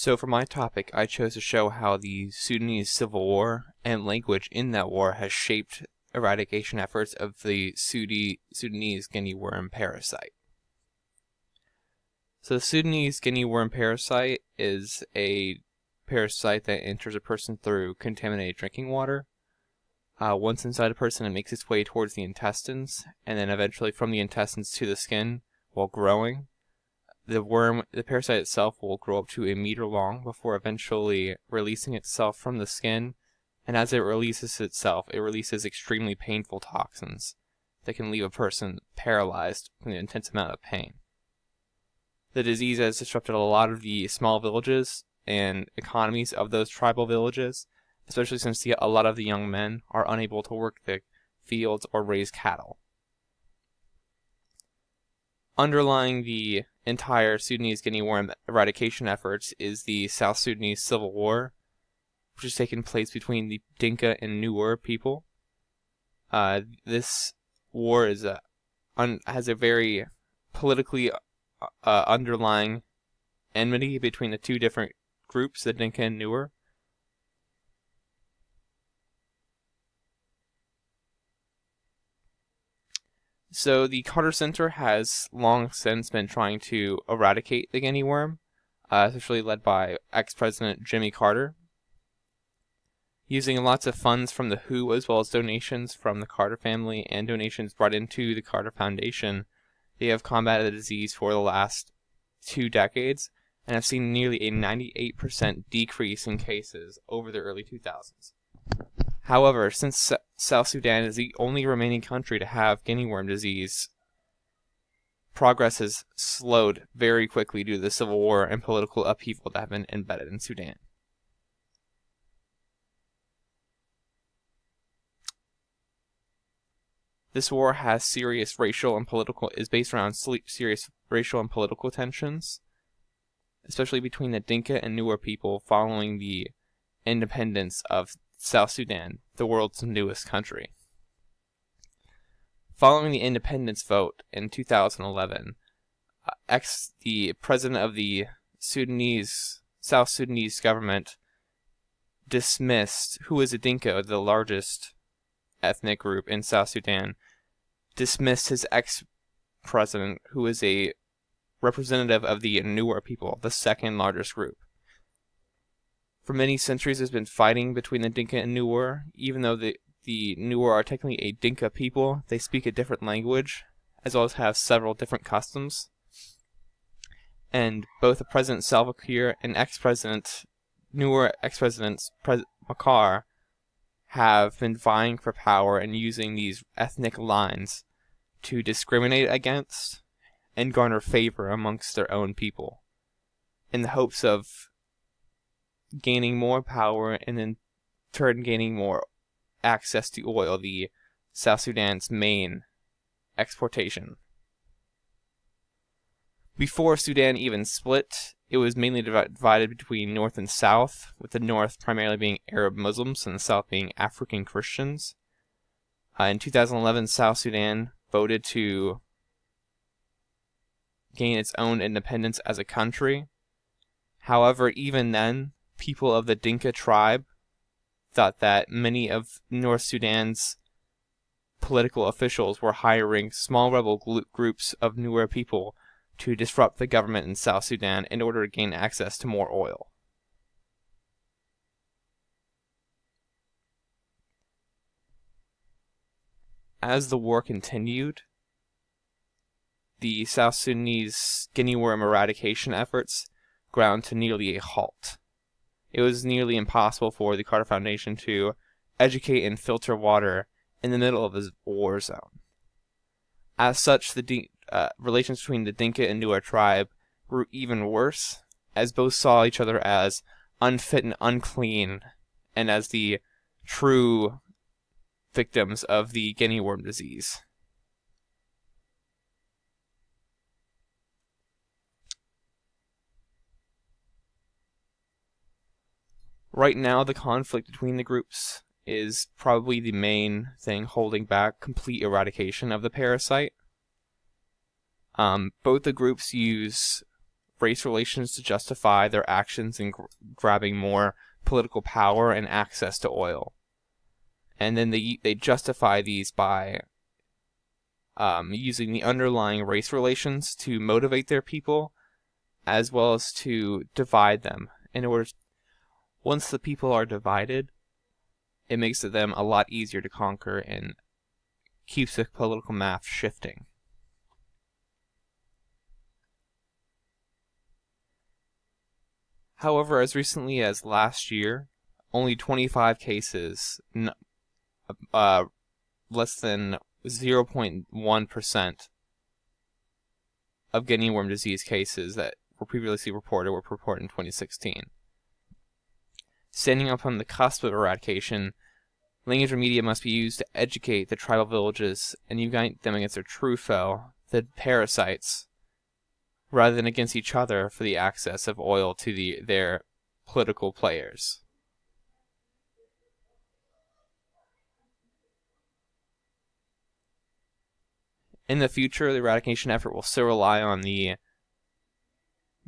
So for my topic, I chose to show how the Sudanese Civil War and language in that war has shaped eradication efforts of the Sudanese guinea worm parasite. So the Sudanese guinea worm parasite is a parasite that enters a person through contaminated drinking water. Once inside a person, it makes its way towards the intestines, and then eventually from the intestines to the skin while growing. The parasite itself will grow up to 1 meter long before eventually releasing itself from the skin, and as it releases itself, it releases extremely painful toxins that can leave a person paralyzed from the intense amount of pain. The disease has disrupted a lot of the small villages and economies of those tribal villages, especially since a lot of the young men are unable to work the fields or raise cattle. Underlying the entire Sudanese guinea worm eradication efforts is the South Sudanese Civil War, which has taken place between the Dinka and Nuer people. This war is has a very politically underlying enmity between the two different groups, the Dinka and Nuer. So the Carter Center has long since been trying to eradicate the guinea worm, especially led by ex-President Jimmy Carter. Using lots of funds from the WHO as well as donations from the Carter family and donations brought into the Carter Foundation, they have combated the disease for the last 2 decades and have seen nearly a 98% decrease in cases over the early 2000s. However, since South Sudan is the only remaining country to have guinea worm disease, progress has slowed very quickly due to the civil war and political upheaval that have been embedded in Sudan. This war has serious racial and political is based around serious racial and political tensions, especially between the Dinka and Nuer people following the independence of South Sudan, the world's newest country. Following the independence vote in 2011, the president of the South Sudanese government dismissed, who is a Dinka, the largest ethnic group in South Sudan, dismissed his ex-president, who is a representative of the Nuer people, the second largest group. For many centuries, there's been fighting between the Dinka and Nuer. Even though the Nuer are technically a Dinka people, they speak a different language, as well as have several different customs. And both the President Salva Kiir and Nuer ex-president Makar have been vying for power and using these ethnic lines to discriminate against and garner favor amongst their own people, in the hopes of gaining more power and in turn gaining more access to oil, the South Sudan's main exportation. Before Sudan even split, it was mainly divided between North and South, with the North primarily being Arab Muslims and the South being African Christians. In 2011, South Sudan voted to gain its own independence as a country. However, even then, people of the Dinka tribe thought that many of North Sudan's political officials were hiring small rebel groups of Nuer people to disrupt the government in South Sudan in order to gain access to more oil. As the war continued, the South Sudanese guinea worm eradication efforts ground to nearly a halt. It was nearly impossible for the Carter Foundation to educate and filter water in the middle of a war zone. As such, the relations between the Dinka and Nuer tribe grew even worse, as both saw each other as unfit and unclean, and as the true victims of the guinea worm disease. Right now, the conflict between the groups is probably the main thing holding back complete eradication of the parasite. Both the groups use race relations to justify their actions in grabbing more political power and access to oil. And then they justify these by using the underlying race relations to motivate their people, as well as to divide them. In order, once the people are divided, it makes them a lot easier to conquer and keeps the political map shifting. However, as recently as last year, only 25 cases, less than 0.1% of Guinea worm disease cases that were previously reported were reported in 2016. Standing up on the cusp of eradication, language and media must be used to educate the tribal villages and unite them against their true foe, the parasites, rather than against each other for the access of oil to their political players. In the future, the eradication effort will still rely on the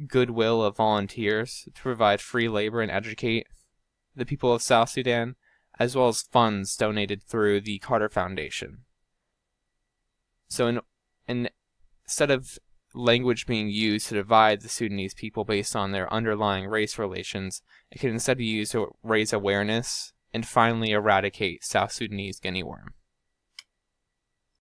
goodwill of volunteers to provide free labor and educate the people of South Sudan, as well as funds donated through the Carter Foundation. So instead of language being used to divide the Sudanese people based on their underlying race relations, it can instead be used to raise awareness and finally eradicate South Sudanese guinea worm.